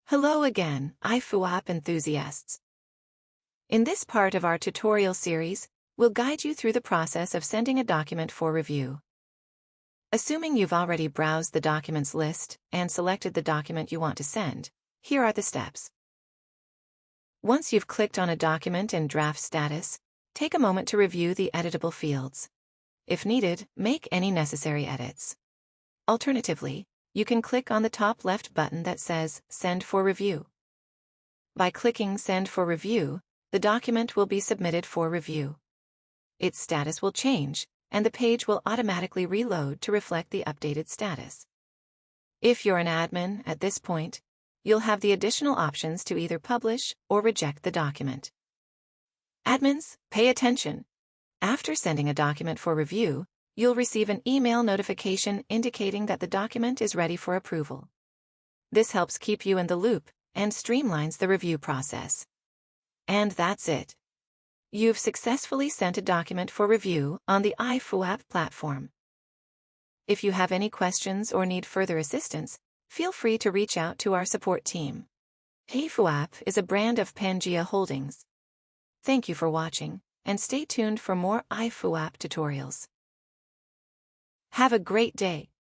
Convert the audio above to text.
Hello again, eIFUApp enthusiasts. In this part of our tutorial series, we'll guide you through the process of sending a document for review. Assuming you've already browsed the documents list and selected the document you want to send, here are the steps. Once you've clicked on a document in draft status, take a moment to review the editable fields. If needed, make any necessary edits. Alternatively, you can click on the top left button that says Send for Review. By clicking Send for Review, the document will be submitted for review. Its status will change, and the page will automatically reload to reflect the updated status. If you're an admin at this point, you'll have the additional options to either publish or reject the document. Admins, pay attention! After sending a document for review, you'll receive an email notification indicating that the document is ready for approval. This helps keep you in the loop and streamlines the review process. And that's it. You've successfully sent a document for review on the eIFUApp platform. If you have any questions or need further assistance, feel free to reach out to our support team. eIFUApp is a brand of Pangea Holdings. Thank you for watching, and stay tuned for more eIFUApp tutorials. Have a great day.